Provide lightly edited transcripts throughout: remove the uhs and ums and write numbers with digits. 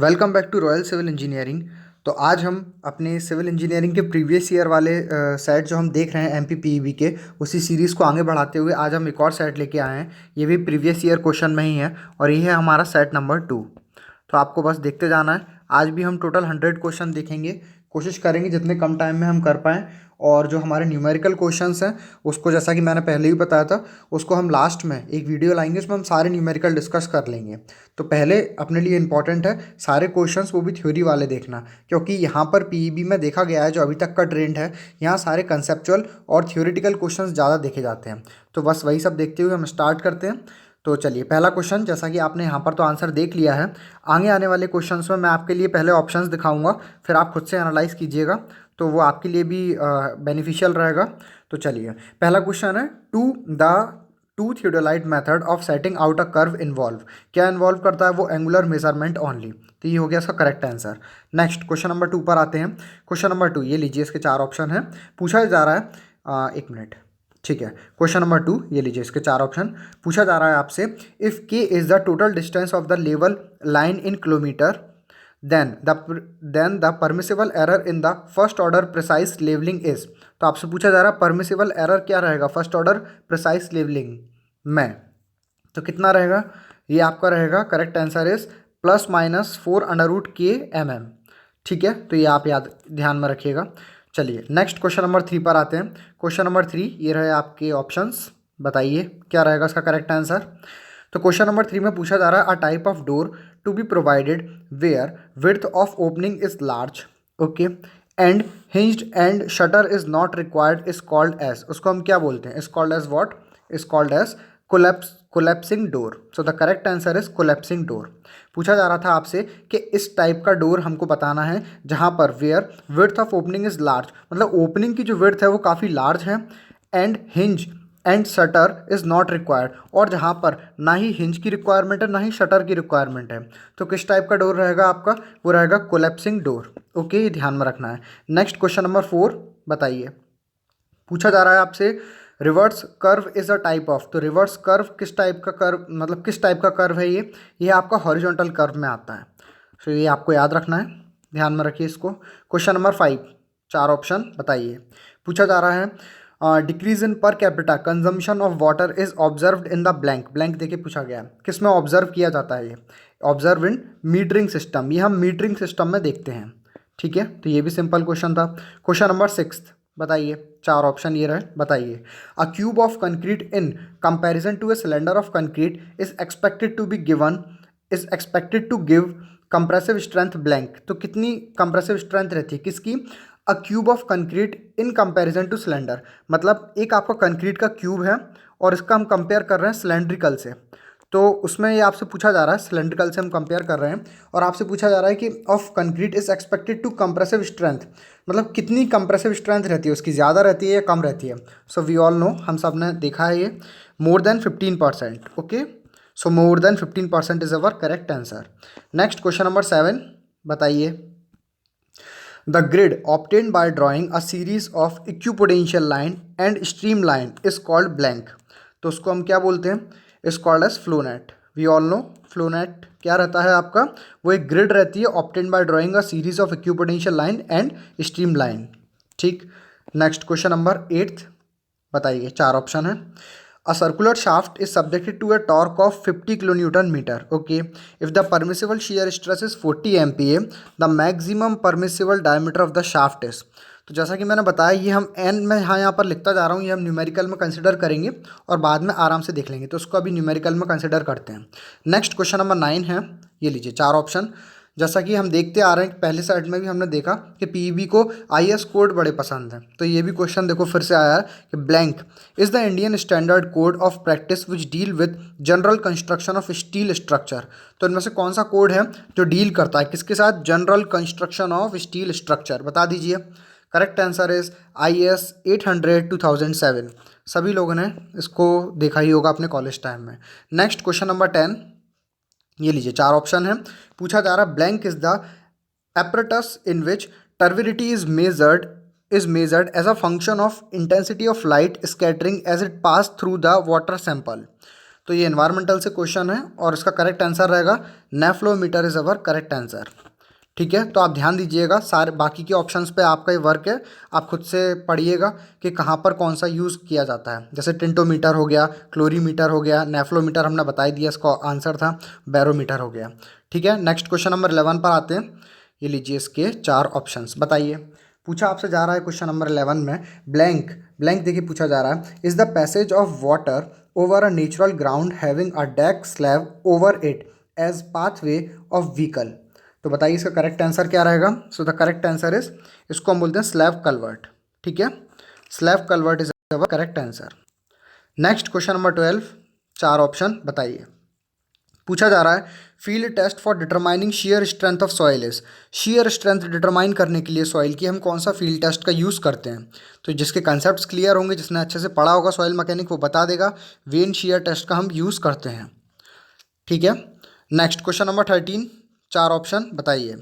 Welcome back to Royal Civil Engineering. तो आज हम अपने सिविल इंजीनियरिंग के प्रीवियस ईयर वाले सेट जो हम देख रहे हैं एमपीपीईबी के, उसी सीरीज़ को आगे बढ़ाते हुए आज हम एक और सेट लेके आए हैं। ये भी प्रीवियस ईयर क्वेश्चन में ही है और ये है हमारा सेट नंबर 2। तो आपको बस देखते जाना है। आज भी हम टोटल 100 क्वेश्चन देखेंगे, कोशिश करेंगे जितने कम टाइम में हम कर पाएँ। और जो हमारे न्यूमेरिकल क्वेश्चंस हैं उसको, जैसा कि मैंने पहले ही बताया था, उसको हम लास्ट में एक वीडियो लाएंगे, उसमें हम सारे न्यूमेरिकल डिस्कस कर लेंगे। तो पहले अपने लिए इंपॉर्टेंट है सारे क्वेश्चंस वो भी थ्योरी वाले देखना, क्योंकि यहाँ पर पीईबी में देखा गया है जो अभी तक का ट्रेंड है, यहाँ सारे कंसेप्चुअल और थ्योरेटिकल क्वेश्चंस ज़्यादा देखे जाते हैं। तो बस वही सब देखते हुए हम स्टार्ट करते हैं। तो चलिए, पहला क्वेश्चन, जैसा कि आपने यहाँ पर तो आंसर देख लिया है, आगे आने वाले क्वेश्चंस में मैं आपके लिए पहले ऑप्शंस दिखाऊंगा, फिर आप खुद से एनालाइज कीजिएगा, तो वो आपके लिए भी बेनिफिशियल रहेगा। तो चलिए, पहला क्वेश्चन है, two theodolite method of setting out a curve involve. क्या इन्वॉल्व करता है वो? Angular measurement only. तो ये हो गया इसका correct answer. Next question number 2 पर आते हैं। क्वेश्चन नंबर 2 ये लीजिए, इसके 4 ऑप्शन है। पूछा जा रहा है, एक मिनट, ठीक है। क्वेश्चन नंबर 2 ये लीजिए, इसके 4 ऑप्शन। पूछा जा रहा है आपसे, इफ़ के is the total distance of the level line in kilometre, then the permissible error in the first order precise leveling is। तो आपसे पूछा जा रहा है परमिसिबल एरर क्या रहेगा फर्स्ट ऑर्डर प्रिसाइज लेवलिंग में, तो कितना रहेगा? ये आपका रहेगा, correct answer is ±4√k mm। ठीक है, तो ये आप याद ध्यान में रखिएगा। चलिए, नेक्स्ट क्वेश्चन नंबर 3 पर आते हैं। क्वेश्चन नंबर 3 ये रहे आपके ऑप्शंस, बताइए क्या रहेगा इसका करेक्ट आंसर। तो क्वेश्चन नंबर 3 में पूछा जा रहा है, a type of door to be provided where width of opening is large, okay, and hinged and shutter is not required is called as. उसको हम क्या बोलते हैं? Is called as what? Is called as collapsing door. So the correct answer is collapsing door. पूछा जा रहा था आपसे कि इस टाइप का डोर हमको बताना है जहाँ पर where width of opening is large, मतलब ओपनिंग की जो विड्थ है वो काफ़ी लार्ज है, and hinge and shutter is not required, और जहाँ पर ना ही हिंज की रिक्वायरमेंट है ना ही शटर की रिक्वायरमेंट है। तो किस टाइप का डोर रहेगा आपका? वो रहेगा कोलैप्सिंग डोर। ओके, ये ध्यान में रखना है। नेक्स्ट क्वेश्चन नंबर 4 बताइए। पूछा जा रहा है आपसे, reverse curve is a type of. तो रिवर्स कर्व किस टाइप का कर्व, मतलब किस टाइप का कर्व है ये आपका हॉरिजॉन्टल कर्व में आता है। तो ये आपको याद रखना है, ध्यान में रखिए इसको। क्वेश्चन नंबर 5 4 ऑप्शन बताइए। पूछा जा रहा है, decrease in per capita consumption of water is observed in the blank. Blank देके पूछा गया है, किस में ऑब्जर्व किया जाता है ये? Observe in metering system. ये हम मीटरिंग सिस्टम में देखते हैं। ठीक है, तो ये भी सिंपल क्वेश्चन था। क्वेश्चन नंबर 6 बताइए, 4 ऑप्शन ये रहे, बताइए। A cube of concrete in comparison to a cylinder of concrete is expected to give compressive strength blank. तो कितनी कंप्रेसिव स्ट्रेंथ रहती है किसकी? A cube of concrete in comparison to cylinder, मतलब एक आपका कंक्रीट का क्यूब है और इसका हम कंपेयर कर रहे हैं सिलेंड्रिकल से। तो उसमें ये आपसे पूछा जा रहा है, सिलेंड्रिकल से हम कंपेयर कर रहे हैं, और आपसे पूछा जा रहा है कि of concrete is expected to compressive strength, मतलब कितनी कंप्रेसिव स्ट्रेंथ रहती है उसकी, ज़्यादा रहती है या कम रहती है? सो वी ऑल नो, हम सब ने देखा है ये, more than 15%। Okay, so more than 15% is our correct answer. Next question number 7 बताइए। The grid obtained by drawing a series of equipotential line and streamline is called blank। तो उसको हम क्या बोलते हैं? Is called as flow net. We all know flow net क्या रहता है आपका? वो एक ग्रिड रहती है obtained by drawing a series of equipotential line and stream line. ठीक, नेक्स्ट क्वेश्चन नंबर 8 बताइए, 4 ऑप्शन है। A circular shaft is subjected to a torque of 50 kilonewton meter. Okay, if the permissible shear stress is 40 MPa, the maximum permissible diameter of the shaft is। तो जैसा कि मैंने बताया, ये हम N में यहाँ पर लिखता जा रहा हूँ, ये हम न्यूमेरिकल में कंसिडर करेंगे और बाद में आराम से देख लेंगे, तो उसको अभी न्यूमेरिकल में कंसिडर करते हैं। नेक्स्ट क्वेश्चन नंबर 9 है, ये लीजिए 4 ऑप्शन। जैसा कि हम देखते आ रहे हैं, पहले साइड में भी हमने देखा कि पीईबी को आईएस कोड बड़े पसंद हैं, तो ये भी क्वेश्चन देखो फिर से आया है कि blank is the Indian standard code of practice which deal with general construction of steel structure. तो इनमें से कौन सा कोड है जो डील करता है किसके साथ? General construction of steel structure, बता दीजिए। Correct answer is IS 800/2007। सभी लोगों ने इसको देखा ही होगा अपने कॉलेज टाइम में। नेक्स्ट क्वेश्चन नंबर 10, ये लीजिए 4 ऑप्शन है। पूछा जा रहा है, blank is the apparatus in which turbidity is measured as a function of intensity of light scattering as it pass through the water sample। तो ये एनवायरमेंटल से क्वेश्चन है और इसका करेक्ट आंसर रहेगा नेफ्लोमीटर इज अवर करेक्ट आंसर। ठीक है, तो आप ध्यान दीजिएगा, सारे बाकी के ऑप्शंस पे आपका ये वर्क है, आप खुद से पढ़िएगा कि कहाँ पर कौन सा यूज़ किया जाता है। जैसे टिंटोमीटर हो गया, क्लोरीमीटर हो गया, नेफ्लोमीटर हमने बता ही दिया, इसका आंसर था बैरोमीटर हो गया। ठीक है, नेक्स्ट क्वेश्चन नंबर 11 पर आते हैं। ये लीजिए, इसके 4 ऑप्शंस बताइए। पूछा आपसे जा रहा है क्वेश्चन नंबर 11 में, ब्लैंक ब्लैंक देखिए पूछा जा रहा है, is the passage of water over a natural ground having a deck slab over it as pathway of vehicle. तो बताइए इसका करेक्ट आंसर क्या रहेगा। So the correct answer is, इसको हम बोलते हैं स्लैब कल्वर्ट। ठीक है, slab culvert is our correct answer. Next question number 12, 4 option बताइए। पूछा जा रहा है, field test for determining shear strength of soil is. Shear strength determine करने के लिए सॉइल की हम कौन सा फील्ड टेस्ट का यूज़ करते हैं। तो जिसके कंसेप्ट क्लियर होंगे, जिसने अच्छे से पढ़ा होगा सॉइल मैकेनिक, वो बता देगा वेन शेयर टेस्ट का हम यूज़ करते हैं। ठीक है, नेक्स्ट क्वेश्चन नंबर 13, 4 ऑप्शन बताइए।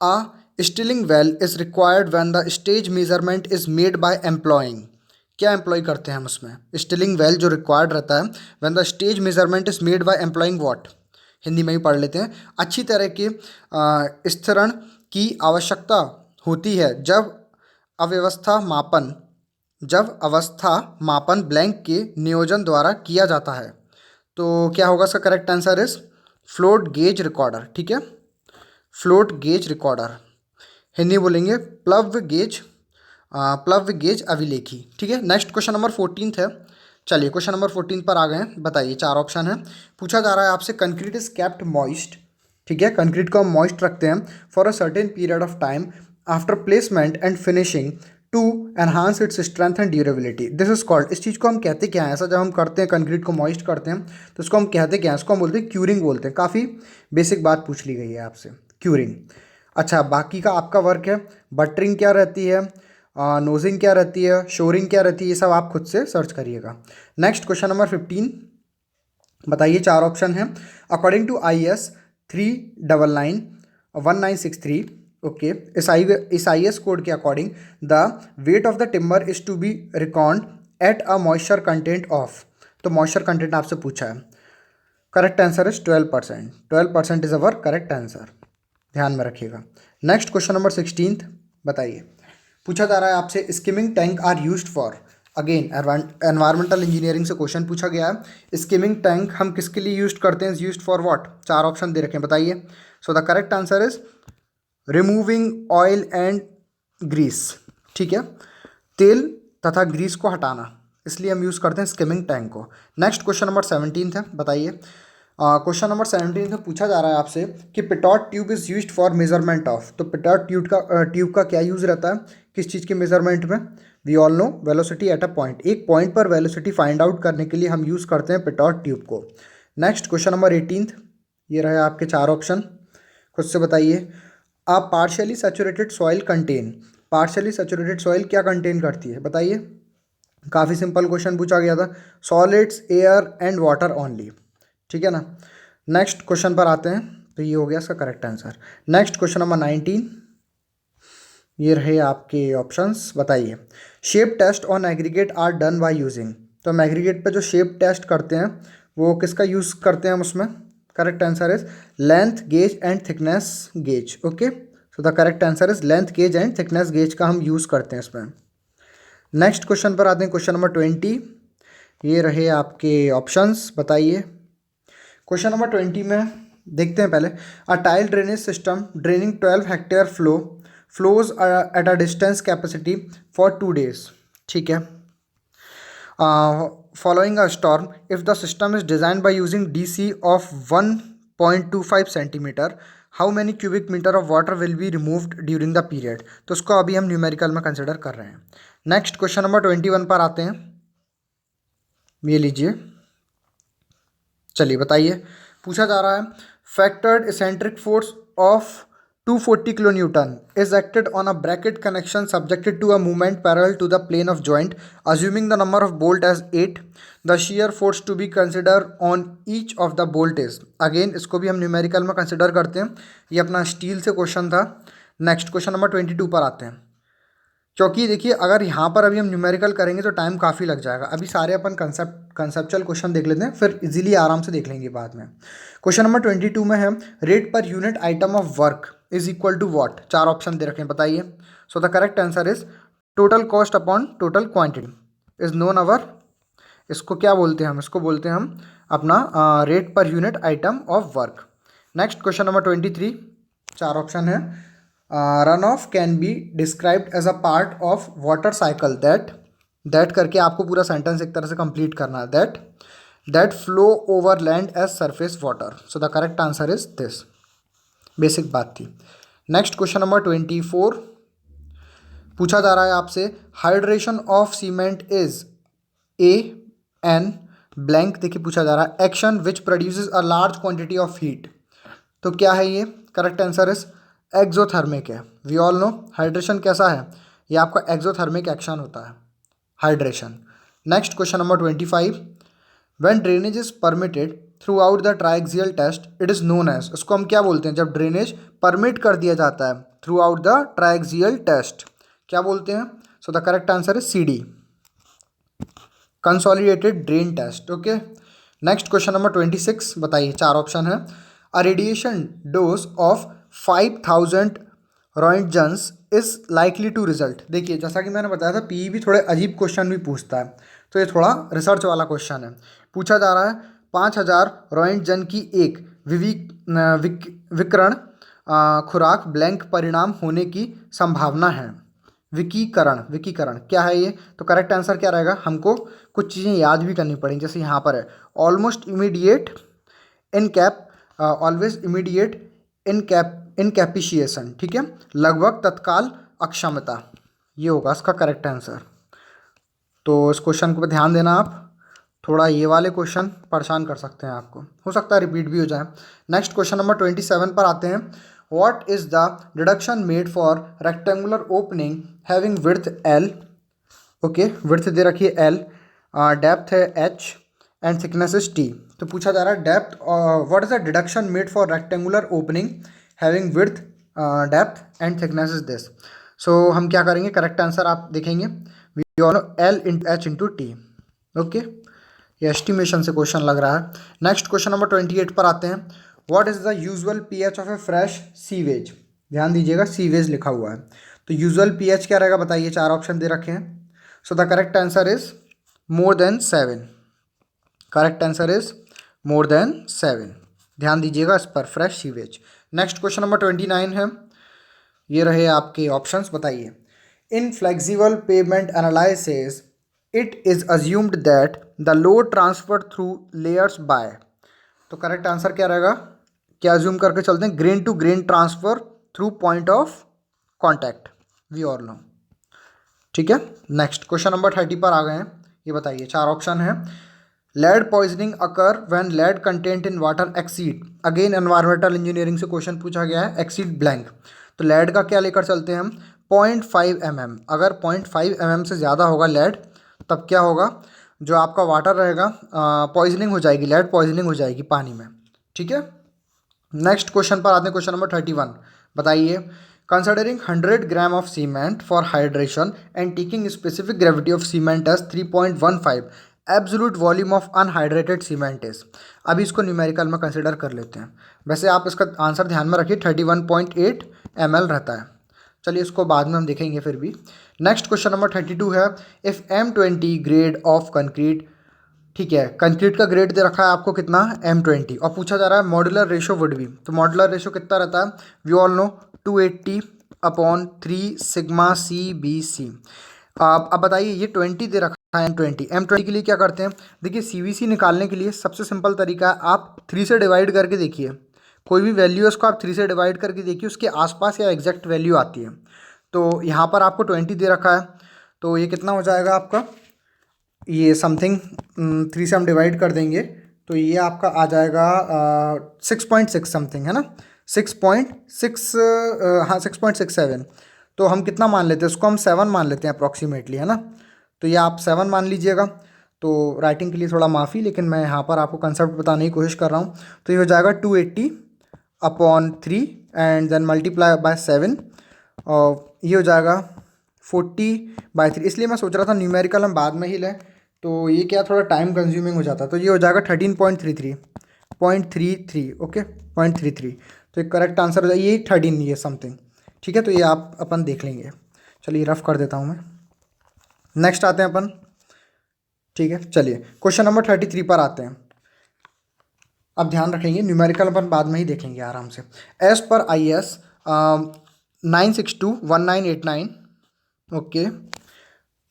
A stilling well is required when the stage measurement is made by employing. क्या एम्प्लॉय करते हैं हम उसमें। स्टिलिंग वेल जो रिक्वायर्ड रहता है when the stage measurement is made by employing what. Hindi में ही पढ़ लेते हैं। अच्छी तरह के स्थिरण की आवश्यकता होती है जब अवस्था मापन ब्लैंक के नियोजन द्वारा किया जाता है। तो क्या होगा इसका correct answer is float gauge recorder. ठीक है, फ्लोट गेज रिकॉर्डर, हिंदी बोलेंगे प्लव गेज अभिलेखी। ठीक है, नेक्स्ट क्वेश्चन नंबर 14 है। चलिए क्वेश्चन नंबर 14 पर आ गए हैं, बताइए। 4 ऑप्शन है। पूछा जा रहा है आपसे, कंक्रीट इज केप्ट मॉइस्ट। ठीक है, कंक्रीट को हम मॉइस्ट रखते हैं for a certain period of time after placement and finishing to enhance its strength and durability. This is called, इस चीज़ को हम कहते क्या हैं। ऐसा जब हम करते हैं कंक्रीट को मॉइस्ट करते हैं तो इसको हम कहते क्या हैं। इसको हम बोलते हैं क्यूरिंग बोलते हैं। काफ़ी बेसिक बात पूछ ली गई है आपसे, क्यूरिंग। अच्छा, बाकी का आपका वर्क है, बटरिंग क्या रहती है, नोजिंग क्या रहती है, शोरिंग क्या रहती है, ये सब आप खुद से सर्च करिएगा। नेक्स्ट क्वेश्चन नंबर 15 बताइए। 4 ऑप्शन है। अकॉर्डिंग टू IS 3991963, ओके, इस IS कोड के according the weight of the timber is to be record at a moisture content of. तो मॉइस्चर कंटेंट आपसे पूछा है, correct answer is 12%। 12% is our correct answer, ध्यान में रखिएगा। नेक्स्ट क्वेश्चन नंबर 16 बताइए। पूछा जा रहा है आपसे, skimming tank are used for. Again environmental engineering से क्वेश्चन पूछा गया है। स्किमिंग टैंक हम किसके लिए यूज करते हैं, यूज्ड फॉर व्हाट। 4 ऑप्शन दे रखे हैं, बताइए। So the correct answer is removing oil and grease. ठीक है, तेल तथा ग्रीस को हटाना, इसलिए हम यूज़ करते हैं स्किमिंग टैंक को। नेक्स्ट क्वेश्चन नंबर 17 है, बताइए। क्वेश्चन नंबर 17 में पूछा जा रहा है आपसे कि pitot tube is used for measurement of. तो पिटॉट ट्यूब का क्या यूज़ रहता है, किस चीज़ के मेजरमेंट में। We all know velocity at a point, एक पॉइंट पर वेलोसिटी फाइंड आउट करने के लिए हम यूज़ करते हैं पिटॉट ट्यूब को। नेक्स्ट क्वेश्चन नंबर 18, ये रहे आपके 4 ऑप्शन, खुद से बताइए। A partially saturated soil contain, partially saturated soil क्या कंटेन करती है, बताइए। काफ़ी सिंपल क्वेश्चन पूछा गया था, solids, air and water only. ठीक है ना। नेक्स्ट क्वेश्चन पर आते हैं, तो ये हो गया इसका correct answer. Next question number 19, ये रहे आपके ऑप्शंस, बताइए। Shape test on aggregate are done by using. तो हम एग्रीगेट पे जो शेप टेस्ट करते हैं वो किसका यूज़ करते हैं हम उसमें। Correct answer is length gauge and thickness gauge. Okay, so the correct answer is length gauge and thickness gauge का हम यूज़ करते हैं इसमें। नेक्स्ट क्वेश्चन पर आते हैं, क्वेश्चन नंबर 20, ये रहे आपके ऑप्शंस, बताइए। क्वेश्चन नंबर 20 में देखते हैं पहले। A tile drainage system draining 12 hectare flows at a distance capacity for 2 days। ठीक है, following a storm, if the system is designed by using DC of 1.25 centimeter, how many cubic meter of water will be removed during the period। तो उसको अभी हम numerical में consider कर रहे हैं। नेक्स्ट क्वेश्चन नंबर 21 पर आते हैं, ये लीजिए, चलिए बताइए। पूछा जा रहा है, factored eccentric force of 240 kilonewton is acted on a bracket connection subjected to a movement parallel to the plane of joint, assuming the number of bolt as 8, the shear force to be considered on each of the bolt is। Again इसको भी हम numerical में consider करते हैं, ये अपना steel से question था। नेक्स्ट क्वेश्चन नंबर 22 पर आते हैं। क्योंकि देखिए अगर यहाँ पर अभी हम न्यूमेरिकल करेंगे तो टाइम काफ़ी लग जाएगा। अभी सारे अपन कंसेप्चुअल क्वेश्चन देख लेते हैं, फिर इजीली आराम से देख लेंगे बाद में। क्वेश्चन नंबर 22 में है rate per unit item of work is equal to what. चार ऑप्शन दे रखे हैं, बताइए। So the correct answer is total cost upon total quantity is known our. इसको क्या बोलते हैं हम, इसको बोलते हैं हम अपना rate per unit item of work. Next question number 23, चार ऑप्शन है। Run off can be described as a part of water cycle that करके आपको पूरा सेंटेंस एक तरह से कंप्लीट करना है। That flow over land as surface water. So the correct answer is this. Basic बात थी। नेक्स्ट क्वेश्चन नंबर 24 पूछा जा रहा है आपसे, hydration of cement is a an blank. देखिए पूछा जा रहा है action which produces a large quantity of heat. तो क्या है ये, करेक्ट आंसर इज एक्सोथर्मिक है। वी ऑल नो हाइड्रेशन कैसा है, ये आपका एक्सोथर्मिक एक्शन होता है, hydration. Next question number 25, when drainage is permitted throughout the triaxial test it is known as. इसको हम क्या बोलते हैं, जब ड्रेनेज परमिट कर दिया जाता है throughout the triaxial test, क्या बोलते हैं। So the correct answer is CD, consolidated drain test. Okay. Next question number 26, बताइए, चार ऑप्शन है। A radiation dose of 5000 roentgens is likely to result. देखिए जैसा कि मैंने बताया था PE भी थोड़े अजीब क्वेश्चन भी पूछता है, तो ये थोड़ा रिसर्च वाला क्वेश्चन है। पूछा जा रहा है 5000 रॉन्टजन की एक विकर्ण खुराक ब्लैंक परिणाम होने की संभावना है। विकीकरण क्या है ये, तो करेक्ट आंसर क्या रहेगा, हमको कुछ चीज़ें याद भी करनी पड़ेंगी। जैसे यहाँ पर है ऑलमोस्ट इमीडिएट इन कैप, ऑलवेज इमीडिएट इनकैपिशिएशन, ठीक है, लगभग तत्काल अक्षमता, ये होगा इसका करेक्ट आंसर। तो इस क्वेश्चन को ध्यान देना आप, थोड़ा ये वाले क्वेश्चन परेशान कर सकते हैं आपको, हो सकता है रिपीट भी हो जाए। नेक्स्ट क्वेश्चन नंबर 27 पर आते हैं। What is the deduction made for rectangular opening having width L। Okay, width दे रखी है L, डेप्थ है H and thickness is T। तो पूछा जा रहा है depth, what is the deduction made for rectangular opening having width depth and thickness is this. So हम क्या करेंगे, करेक्ट आंसर आप देखेंगे, we all know L into H into T। Okay, ये एस्टिमेशन से क्वेश्चन लग रहा है। नेक्स्ट क्वेश्चन नंबर 28 पर आते हैं। What is the usual pH of A fresh sewage. ध्यान दीजिएगा, सीवेज लिखा हुआ है, तो यूजुअल pH क्या रहेगा, बताइए। चार ऑप्शन दे रखे हैं। So the correct answer is more than 7। Correct answer is more than 7। ध्यान दीजिएगा इस पर, fresh sewage. Next question number 29 है, ये रहे आपके ऑप्शंस, बताइए। In flexible pavement analysis it is assumed that the load transfer through layers by. तो करेक्ट आंसर क्या रहेगा, क्या अज्यूम करके चलते हैं, grain to grain transfer through point of contact, we all know, ठीक है। नेक्स्ट क्वेश्चन नंबर 30 पर आ गए हैं, ये बताइए। चार ऑप्शन है। Lead poisoning occur when lead content in water exceed. Again environmental engineering से क्वेश्चन पूछा गया है, एक्सीड ब्लैंक। तो लेड का क्या लेकर चलते हैं हम, 0.5 mm। अगर 0.5 mm से ज़्यादा होगा लेड, तब क्या होगा, जो आपका वाटर रहेगा पॉइजनिंग हो जाएगी, लेड पॉइजनिंग हो जाएगी पानी में, ठीक है। नेक्स्ट क्वेश्चन पर आते हैं, क्वेश्चन नंबर 31, बताइए। Considering 100 gram of cement for hydration and taking specific gravity of cement as 3.15 absolute volume of unhydrated cement is. अभी इसको न्यूमेरिकल में कंसिडर कर लेते हैं। वैसे आप इसका आंसर ध्यान में रखिए, 31.8 ml रहता है। चलिए इसको बाद में हम देखेंगे फिर भी। नेक्स्ट क्वेश्चन नंबर 32 है। If M20 grade of concrete, ठीक है, कंक्रीट का ग्रेड दे रखा है आपको कितना, M20, और पूछा जा रहा है मॉड्यूलर रेशो वुड बी। तो मॉड्यूलर रेशो कितना रहता है, we all know 280/3 sigma CBC। अब बताइए, ये 20 दे रखा है M20 के लिए क्या करते हैं, देखिए CBC निकालने के लिए सबसे सिंपल तरीका है, आप 3 से डिवाइड करके देखिए, कोई भी वैल्यू है उसको आप 3 से डिवाइड करके देखिए, उसके आसपास या एग्जैक्ट वैल्यू आती है। तो यहाँ पर आपको 20 दे रखा है, तो ये कितना हो जाएगा आपका, ये समथिंग 3 से हम डिवाइड कर देंगे तो ये आपका आ जाएगा 6.6 समथिंग, है ना, 6.6, हाँ 6.67। तो हम कितना मान लेते हैं, उसको हम 7 मान लेते हैं अप्रॉक्सीमेटली, है ना। तो ये आप 7 मान लीजिएगा। तो राइटिंग के लिए थोड़ा माफ़ी, लेकिन मैं यहाँ पर आपको कंसेप्ट बताने की कोशिश कर रहा हूँ। तो ये हो जाएगा 280/3 एंड देन मल्टीप्लाई बाय 7, और ये हो जाएगा 40/3, इसलिए मैं सोच रहा था न्यूमेरिकल हम बाद में ही लें, तो ये क्या थोड़ा टाइम कंज्यूमिंग हो जाता, तो ये हो जाएगा 13.33 ओके 0.33। तो एक करेक्ट आंसर हो जाए ये 13 ये समथिंग। ठीक है, तो ये आप अपन देख लेंगे। चलिए रफ कर देता हूँ मैं। नेक्स्ट आते हैं अपन। ठीक है, चलिए क्वेश्चन नंबर 33 पर आते हैं। अब ध्यान रखेंगे, न्यूमेरिकल अपन बाद में ही देखेंगे आराम से। As per IAS 9621989 okay,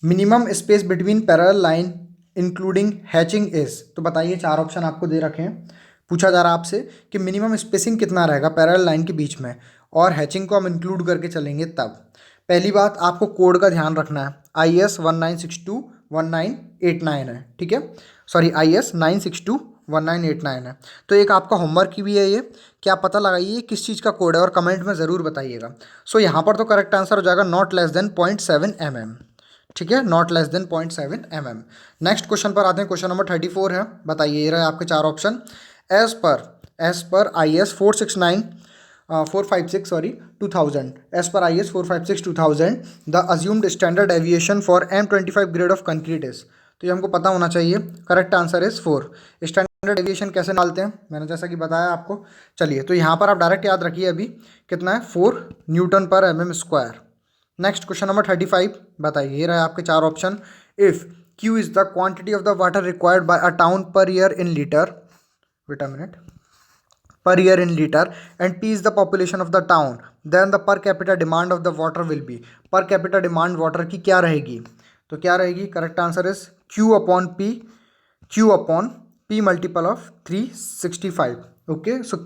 minimum space between parallel line including hatching is. तो बताइए, चार ऑप्शन आपको दे रखे हैं, पूछा जा रहा है आपसे कि मिनिमम स्पेसिंग कितना रहेगा पैरेलल लाइन के बीच में, और हैचिंग को हम इंक्लूड करके चलेंगे तब। पहली बात, आपको कोड का ध्यान रखना है, IAS 19621989 है। ठीक है, सॉरी IAS 9621989 है। तो एक आपका होमवर्क की भी है ये, कि आप पता लगाइए किस चीज़ का कोड है और कमेंट में ज़रूर बताइएगा। सो यहाँ पर तो करेक्ट आंसर हो जाएगा नॉट लेस देन 0.7 mm। ठीक है, not less than 0.7 mm। Next question पर आते हैं, क्वेश्चन नंबर 34 है। बताइए, ये रहे आपके चार option. As per IAS 456 sorry 2000, as per IAS 456 2000 the assumed standard deviation for M25 grade of concrete is. तो ये हमको पता होना चाहिए। Correct answer is 4। Standard deviation कैसे डालते हैं, मैंने जैसा कि बताया आपको। चलिए, तो यहाँ पर आप डायरेक्ट याद रखिए अभी कितना है, 4 N/mm²। नेक्स्ट क्वेश्चन नंबर 35, बताइए, ये रहे आपके चार option. If Q is the quantity of the water required by a town per year in litre, wait a minute, per year in liter, and P is the population of the town, then the per capita demand of the water will be। per capita demand water की क्या रहेगी, तो क्या रहेगी, correct answer is Q upon P multiple of 365। Okay, so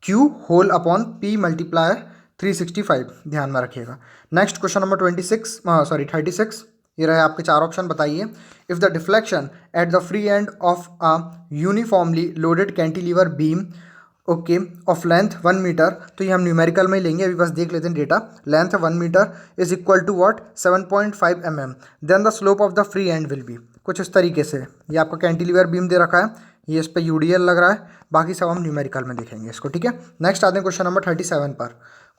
Q whole upon P multiply 365, ध्यान में रखिएगा। Next question number 36, ये रहे आपके चार ऑप्शन। बताइए, if the deflection at the free end of a uniformly loaded cantilever beam okay of length 1 metre, तो ये हम न्यूमेरिकल में ही लेंगे, अभी बस देख लेते हैं data. Length 1 metre is equal to what, 7.5 mm, then the slope of the free end will be. कुछ इस तरीके से, ये आपका कैंटिलीवर बीम दे रखा है, ये इस पर UDL लग रहा है, बाकी सब हम न्यूमेरिकल में देखेंगे इसको। ठीक है, नेक्स्ट आते हैं क्वेश्चन नंबर 37 पर।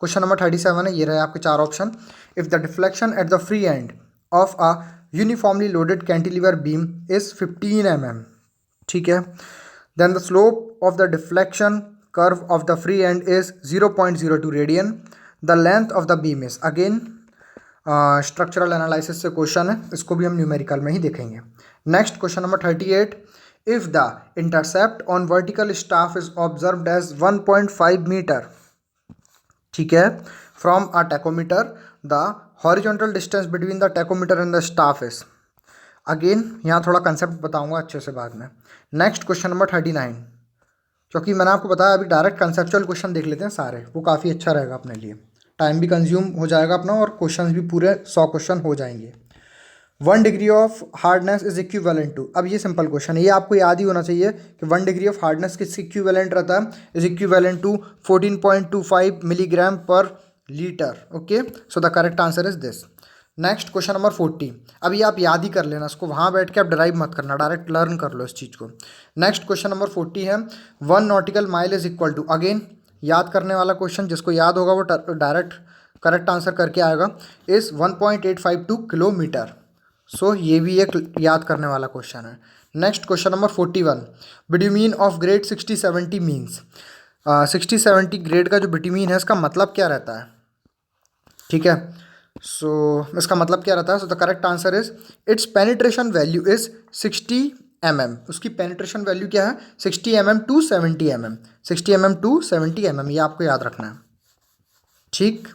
क्वेश्चन नंबर 37 है, ये रहे आपके चार option. If the deflection at the free and of a uniformly loaded cantilever beam is 15 mm, ठीक है, then the slope of the deflection curve of the free end is 0.02 radian, the length of the beam is, again structural analysis से question है, इसको भी हम numerical में ही देखेंगे। Next question number 38, if the intercept on vertical staff is observed as 1.5 metre, ठीक है, from a tacheometer, the horizontal distance between the tacheometer and the staff is. Again यहाँ थोड़ा कंसेप्ट बताऊंगा अच्छे से बाद में। नेक्स्ट क्वेश्चन नंबर 39, क्योंकि मैंने आपको बताया अभी डायरेक्ट कंसेप्चुअल क्वेश्चन देख लेते हैं सारे, वो काफ़ी अच्छा रहेगा अपने लिए, टाइम भी कंज्यूम हो जाएगा अपना और क्वेश्चन भी पूरे 100 क्वेश्चन हो जाएंगे। 1 degree of hardness is equivalent to, अब ये सिंपल क्वेश्चन है, ये आपको याद ही होना चाहिए कि 1 डिग्री ऑफ हार्डनेस किस इक्विवेलेंट रहता है, इज इक्विवेलेंट टू 14.25 मिलीग्राम पर litre. Okay, so the correct answer is this. Next question number 40, अभी आप याद ही कर लेना इसको, वहाँ बैठ के आप ड्राइव मत करना, डायरेक्ट लर्न कर लो इस चीज़ को। नेक्स्ट क्वेश्चन नंबर 40 है, 1 nautical mile is equal to, again याद करने वाला क्वेश्चन, जिसको याद होगा वो डायरेक्ट करेक्ट आंसर करके आएगा, इज 1.852 किलोमीटर। सो ये भी एक याद करने वाला क्वेश्चन है। Next question number 41, between of grade 60-70 means, 60-70 grade का जो बिटवीन है इसका मतलब क्या रहता है, ठीक है, सो इसका मतलब क्या रहता है, so the correct answer is its penetration value is 60 mm, उसकी पेनिट्रेशन वैल्यू क्या है, 60 mm to 70 mm, 60 mm to 70 mm, ये आपको याद रखना है। ठीक,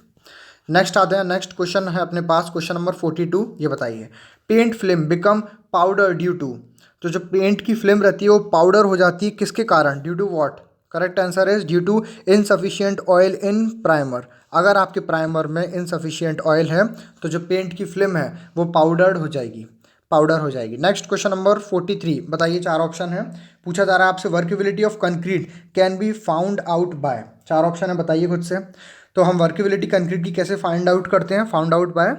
नेक्स्ट आते हैं, नेक्स्ट क्वेश्चन है अपने पास, क्वेश्चन नंबर 42, ये बताइए, paint film become powder due to, तो जो पेंट की फिल्म रहती है वो पाउडर हो जाती है किसके कारण, due to what, correct answer is due to insufficient oil in primer. अगर आपके प्राइमर में इनसफिशिएंट ऑयल है तो जो पेंट की फिल्म है वो पाउडर हो जाएगी। नेक्स्ट क्वेश्चन नंबर 43, बताइए, चार ऑप्शन है, पूछा जा रहा है आपसे, workability of concrete can be found out by, चार ऑप्शन है, बताइए खुद से। तो हम वर्केबिलिटी कंक्रीट की कैसे फाइंड आउट करते हैं, found out by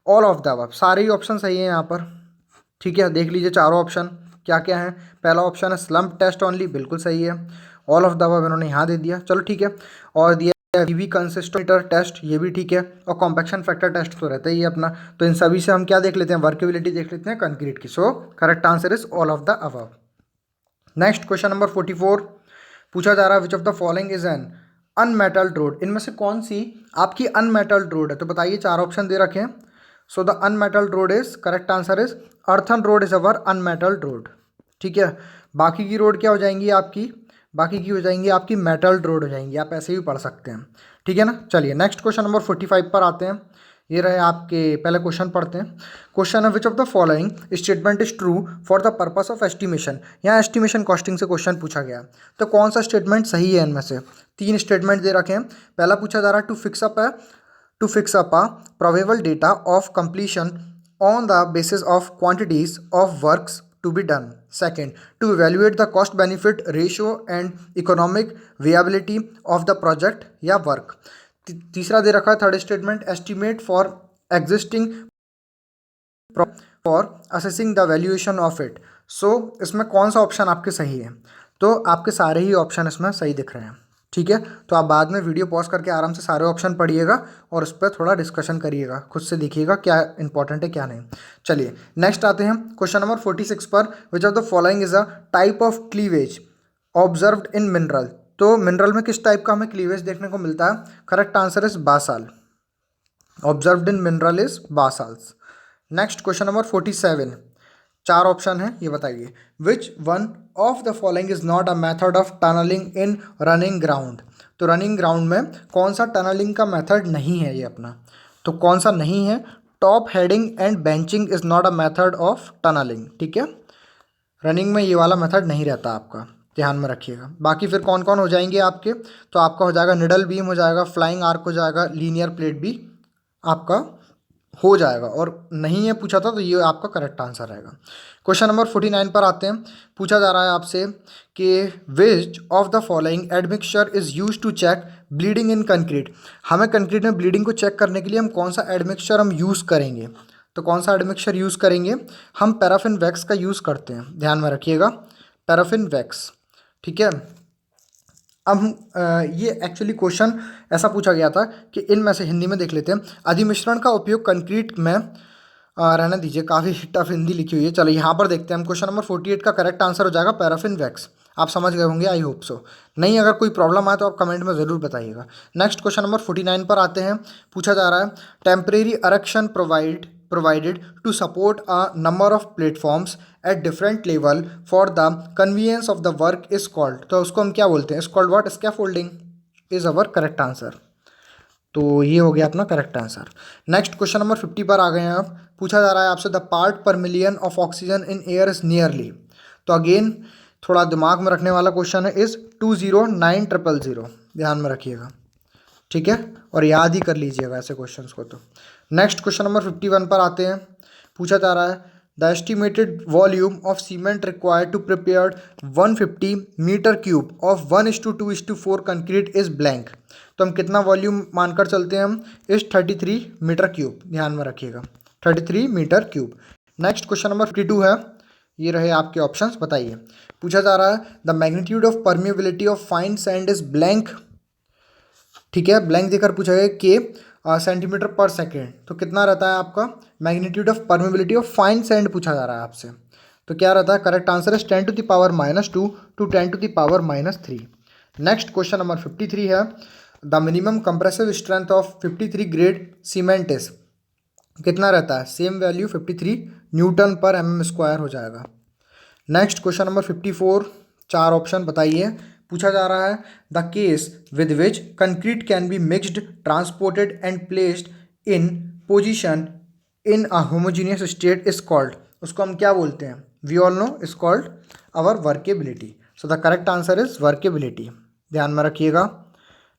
all of the above, सारे ही ऑप्शन सही है यहाँ पर। ठीक है, देख लीजिए चारों ऑप्शन क्या क्या है। पहला ऑप्शन है स्लम्प टेस्ट ओनली, बिल्कुल सही है, ऑल ऑफ द अबव इन्होंने यहाँ दे दिया, चलो ठीक है, और दिया वी कंसिस्टेंटर टेस्ट, ये भी ठीक है, और कॉम्पैक्शन फैक्टर टेस्ट तो रहता ही है अपना। तो इन सभी से हम क्या देख लेते हैं, वर्केबिलिटी देख लेते हैं कंक्रीट की। So correct answer is all of the above. Next question number 44 पूछा जा रहा है, विच of the following is an unmetalled road, इनमें से कौन सी आपकी अनमेटल्ड रोड है। तो बताइए, चार ऑप्शन दे रखे हैं। So the unmetalled road is, correct answer is earthen road is our unmetalled road. ठीक है, बाकी की रोड क्या हो जाएंगी आपकी, बाकी की हो जाएंगी आपकी मेटल्ड रोड हो जाएंगी, आप ऐसे भी पढ़ सकते हैं। ठीक है ना। चलिए नेक्स्ट क्वेश्चन नंबर 45 पर आते हैं। ये रहे आपके, पहले क्वेश्चन पढ़ते हैं। क्वेश्चन है, विच of the following statement is true for the purpose of estimation. यहाँ एस्टिमेशन कॉस्टिंग से क्वेश्चन पूछा गया, तो कौन सा स्टेटमेंट सही है इनमें से। तीन स्टेटमेंट दे रखे हैं। पहला पूछा जा रहा है, to fix up a probable data of completion on the basis of quantities of works to be done. Second, to evaluate the cost benefit ratio and economic viability of the project या work. तीसरा दे रखा है, third statement, estimate for existing for assessing the valuation of it. So इसमें कौन सा option आपके सही है। तो आपके सारे ही ऑप्शन इसमें सही दिख रहे हैं। ठीक है, तो आप बाद में वीडियो पॉज करके आराम से सारे ऑप्शन पढ़िएगा और उस पर थोड़ा डिस्कशन करिएगा, खुद से देखिएगा क्या इंपॉर्टेंट है क्या नहीं। चलिए नेक्स्ट आते हैं क्वेश्चन नंबर 46 पर, विच of the following is a type of cleavage observed in mineral. तो मिनरल में किस टाइप का हमें क्लीवेज देखने को मिलता है। Correct answer is basalt. Observed in mineral is basalts. Next question number 47, चार ऑप्शन है, ये बताइए, which one of the following is not a method of tunnelling in running ground. तो रनिंग ग्राउंड में कौन सा टनलिंग का मेथड नहीं है ये अपना, तो कौन सा नहीं है। Top heading and benching is not a method of tunnelling. ठीक है, रनिंग में ये वाला मेथड नहीं रहता आपका, ध्यान में रखिएगा। बाकी फिर कौन कौन हो जाएंगे आपके, तो आपका हो जाएगा निडल बीम हो जाएगा, फ्लाइंग आर्क हो जाएगा, लीनियर प्लेट भी आपका हो जाएगा, और नहीं है पूछा था तो ये आपका करेक्ट आंसर रहेगा। क्वेश्चन नंबर 49 पर आते हैं। पूछा जा रहा है आपसे कि which of the following admixture is use to check bleeding in concrete. हमें कंक्रीट में ब्लीडिंग को चेक करने के लिए हम कौन सा एडमिक्सचर हम यूज़ करेंगे। तो कौन सा एडमिक्सचर यूज़ करेंगे, हम पैराफिन वैक्स का यूज़ करते हैं, ध्यान में रखिएगा, पैराफिन वैक्स। ठीक है, अब ये एक्चुअली क्वेश्चन ऐसा पूछा गया था कि इनमें से हिंदी में देख लेते हैं। अधिमिश्रण का उपयोग कंक्रीट में रहने दीजिए, काफ़ी टफ हिंदी लिखी हुई है। चलो यहाँ पर देखते हैं हम। क्वेश्चन नंबर 48 का करेक्ट आंसर हो जाएगा पैराफिन वैक्स। आप समझ गए होंगे, आई होप सो। नहीं, अगर कोई प्रॉब्लम आए तो आप कमेंट में ज़रूर बताइएगा। नेक्स्ट क्वेश्चन नंबर 49 पर आते हैं। पूछा जा रहा है, temporary अरेक्शन provided to support a number of platforms at different level for the convenience of the work is called। तो उसको हम क्या बोलते हैं, is called what, scaffolding is our correct answer। तो ये हो गया अपना correct answer. Next question number 50 पर आ गए हैं आप। पूछा जा रहा है आपसे, द पार्ट पर million of oxygen in air is nearly. तो अगेन थोड़ा दिमाग में रखने वाला क्वेश्चन है, इज 209000, ध्यान में रखिएगा। ठीक है, और याद ही कर लीजिएगा ऐसे क्वेश्चंस को। तो नेक्स्ट क्वेश्चन नंबर 51 पर आते हैं। पूछा जा रहा है, the estimated volume of cement required to prepare 150 metre cube of 1:2:4 concrete is blank. तो हम कितना वॉल्यूम मानकर चलते हैं हम, इज 33 मीटर क्यूब, ध्यान में रखिएगा, 33 metre cube. Next question number 52 है, ये रहे आपके ऑप्शंस, बताइए। पूछा जा रहा है, the magnitude of permeability of fine sand is blank. ठीक है, ब्लैंक देकर पूछा गया कि सेंटीमीटर पर सेकेंड, तो कितना रहता है आपका magnitude of permeability of fine sand पूछा जा रहा है आपसे। तो क्या रहता है, करेक्ट आंसर है 10 to the power -2 to 10 to the power -3। Next question number 53 है, the minimum compressive strength of 53 grade cement is. कितना रहता है, सेम वैल्यू 53 न्यूटन पर mm² हो जाएगा। नेक्स्ट क्वेश्चन नंबर 54, चार ऑप्शन बताइए। पूछा जा रहा है, the case with which concrete can be mixed, transported and placed in position in a homogeneous state is called. उसको हम क्या बोलते हैं, we all know, is called our workability. So the correct answer is workability, ध्यान में रखिएगा।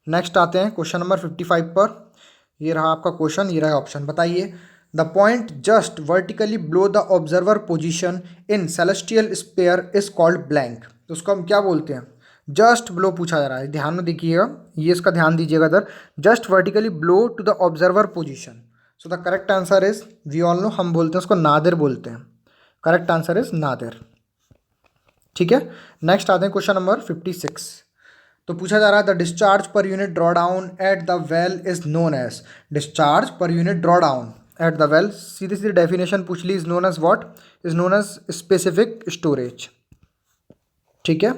Next आते हैं क्वेश्चन नंबर 55 पर। ये रहा आपका क्वेश्चन, ये रहा ऑप्शन, बताइए। The point just vertically below the observer position in celestial spare is called blank. तो उसको हम क्या बोलते हैं, जस्ट ब्लो पूछा जा रहा है, ध्यान में देखिएगा, ये इसका ध्यान दीजिएगा इधर, just vertically below to the observer position. So the correct answer is, we all know, हम बोलते हैं उसको नादिर बोलते हैं, करेक्ट आंसर इज नादिर। ठीक है, नेक्स्ट आते हैं क्वेश्चन नंबर 56। तो पूछा जा रहा है the discharge per unit drawdown at the well is known as, discharge per unit drawdown at the well, सीधी सीधी डेफिनेशन पूछ ली, is known as what, is known as specific storage. ठीक है,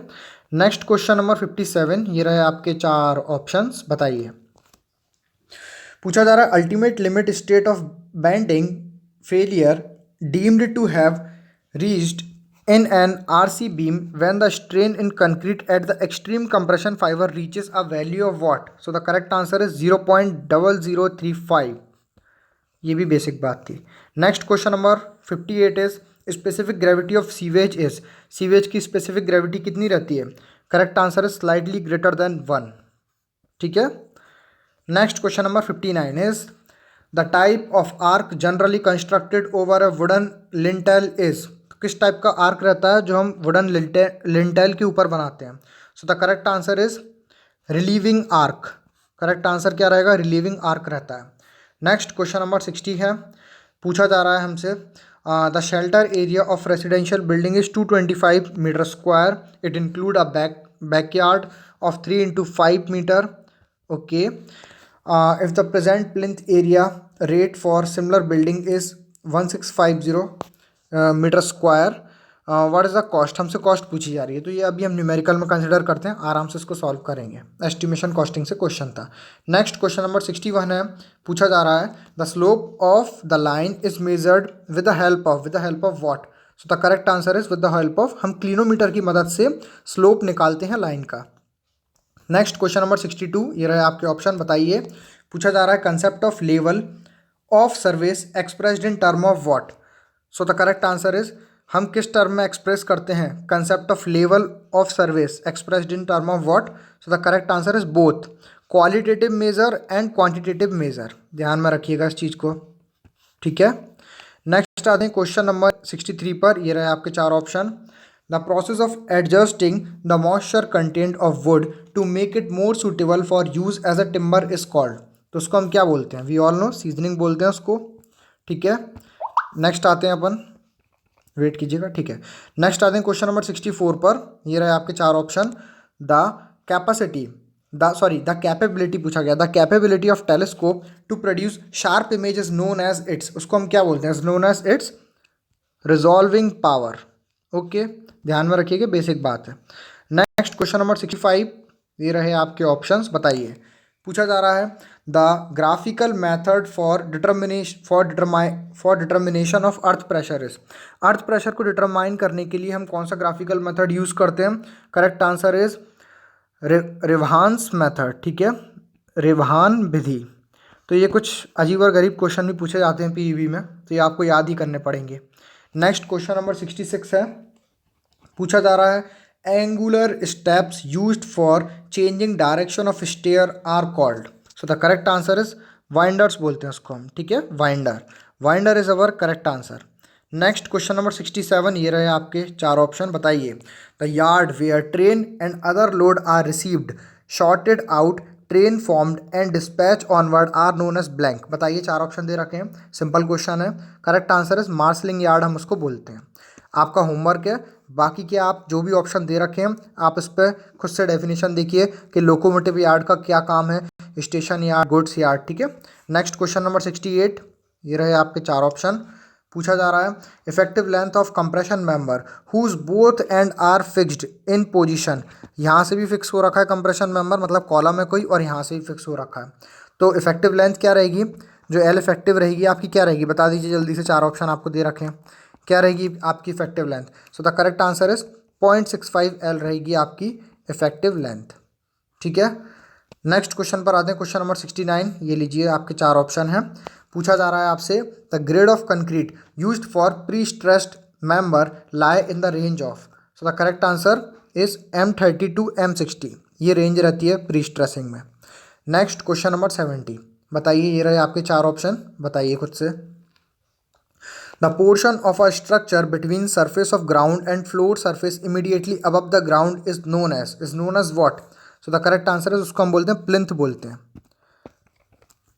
नेक्स्ट क्वेश्चन नंबर 57, ये रहे आपके चार ऑप्शंस, बताइए। पूछा जा रहा है ultimate limit state of bending failure deemed to have reached in an RC beam when the strain in concrete at the extreme compression fiber reaches a value of what? So the correct answer is 0.0035। ये भी basic बात थी। Next question number 58 is specific gravity of sewage is, sewage की specific gravity कितनी रहती है? Correct answer is slightly greater than 1। ठीक है, next question number 59 is the type of arc generally constructed over a wooden lintel is, किस type का arc रहता है जो हम वुडन लिंटेल के ऊपर बनाते हैं? So the correct answer is relieving arc. Correct answer क्या रहेगा? रिलीविंग आर्क रहता है। नेक्स्ट क्वेश्चन नंबर 60 है, पूछा जा रहा है हमसे the shelter area of residential building is 225 metre square, it include a backyard of 3 into 5 metre. Okay, if the present plinth area rate for similar building is 1650 metre square, what is the cost, हमसे cost पूछी जा रही है। तो ये अभी हम numerical में कंसिडर करते हैं, आराम से इसको सॉल्व करेंगे, एस्टिमेशन कॉस्टिंग से क्वेश्चन था। नेक्स्ट क्वेश्चन नंबर 61 है, पूछा जा रहा है the slope of the line is measured with the help of what? So the correct answer is with the help of, हम क्लिनोमीटर की मदद से स्लोप निकालते हैं लाइन का। नेक्स्ट क्वेश्चन नंबर 62, ये रहे आपके ऑप्शन, बताइए। पूछा जा रहा है concept of level of service expressed in term of what? So the correct answer is, हम किस टर्म में एक्सप्रेस करते हैं concept of level of service expressed in term of what? So the correct answer is both qualitative measure and quantitative measure. ध्यान में रखिएगा इस चीज़ को। ठीक है, नेक्स्ट आते हैं क्वेश्चन नंबर 63 पर, ये रहे आपके चार option. The process of adjusting the moisture content of wood to make it more suitable for use as a timber is called. तो उसको हम क्या बोलते हैं? वी ऑल नो, सीजनिंग बोलते हैं उसको। ठीक है, नेक्स्ट आते हैं अपन, वेट कीजिएगा। ठीक है, नेक्स्ट आते हैं क्वेश्चन नंबर 64 पर, ये रहे आपके चार option. The capacity the capability पूछा गया, the capability of telescope to produce sharp image is known as its, उसको हम क्या बोलते हैं? Known as its resolving power. Okay, ध्यान में रखिएगा, बेसिक बात है। नेक्स्ट क्वेश्चन नंबर 65, ये रहे आपके ऑप्शंस, बताइए। पूछा जा रहा है the graphical method for determination of earth pressure is, earth pressure को डिटरमाइन करने के लिए हम कौन सा ग्राफिकल मेथड यूज़ करते हैं? करेक्ट आंसर इज रिवहान्स मेथड। ठीक है, रिवहान विधि। तो ये कुछ अजीब और गरीब क्वेश्चन भी पूछे जाते हैं पीईबी में, तो ये आपको याद ही करने पड़ेंगे। नेक्स्ट क्वेश्चन नंबर 66 है, पूछा जा रहा है angular steps used for changing direction of stair are called. So the correct answer is winders बोलते हैं उसको हम। ठीक है, winder is our correct answer. Next question number 67, ये रहे आपके चार ऑप्शन, बताइए। The yard where train and other load are received sorted out train formed and dispatch onward are known as blank. बताइए, चार ऑप्शन दे रखे हैं, सिंपल क्वेश्चन है। Correct answer is marshalling yard, हम उसको बोलते हैं। आपका होमवर्क है, बाकी के आप जो भी ऑप्शन दे रखे हैं आप इस पर खुद से डेफिनेशन देखिए कि लोकोमोटिव यार्ड का क्या काम है, स्टेशन यार्ड, गुड्स यार्ड। ठीक है, नेक्स्ट क्वेश्चन नंबर 68, ये रहे आपके चार ऑप्शन। पूछा जा रहा है effective length of compression member whose both end are fixed in position, यहाँ से भी फिक्स हो रखा है कंप्रेशन मेंबर, मतलब कॉलम है कोई, और यहाँ से भी फिक्स हो रखा है। तो इफेक्टिव लेंथ क्या रहेगी? जो एल इफेक्टिव रहेगी आपकी क्या रहेगी? बता दीजिए जल्दी से, चार ऑप्शन आपको दे रखे हैं, क्या रहेगी आपकी effective length? So the correct answer is 0.65 L रहेगी आपकी इफेक्टिव लेंथ। ठीक है, नेक्स्ट क्वेश्चन पर आते हैं, क्वेश्चन नंबर 69, ये लीजिए आपके चार ऑप्शन हैं। पूछा जा रहा है आपसे the grade of concrete used for pre stressed member lie in the range of. So the correct answer is M30 to M60, ये रेंज रहती है प्री स्ट्रेसिंग में। नेक्स्ट क्वेश्चन नंबर 70, बताइए। ये रहे आपके चार ऑप्शन, बताइए खुद से। The portion of a structure between surface of ground and floor surface immediately above the ground is known as what? So the correct answer is, उसको हम बोलते हैं प्लिंथ बोलते हैं।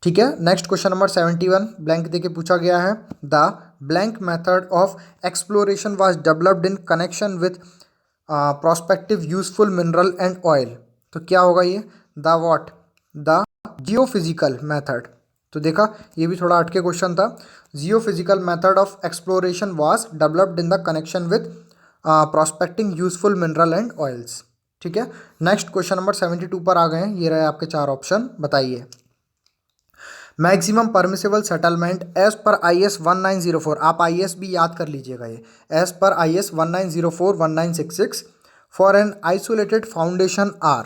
ठीक है, नेक्स्ट क्वेश्चन नंबर 71, ब्लैंक देके पूछा गया है। The blank method of exploration was developed in connection with prospective useful mineral and oil. तो क्या होगा ये, the what, the geophysical method. तो देखा, ये भी थोड़ा हटके क्वेश्चन था। Geophysical method of exploration was developed in the connection with prospecting useful mineral and oils. ठीक है, नेक्स्ट क्वेश्चन नंबर 72 पर आ गए हैं। ये रहे आपके चार ऑप्शन, बताइए। Maximum permissible settlement as per IS 1904, आप IS भी याद कर लीजिएगा, ये as per IS 1904 1966 for an isolated foundation are.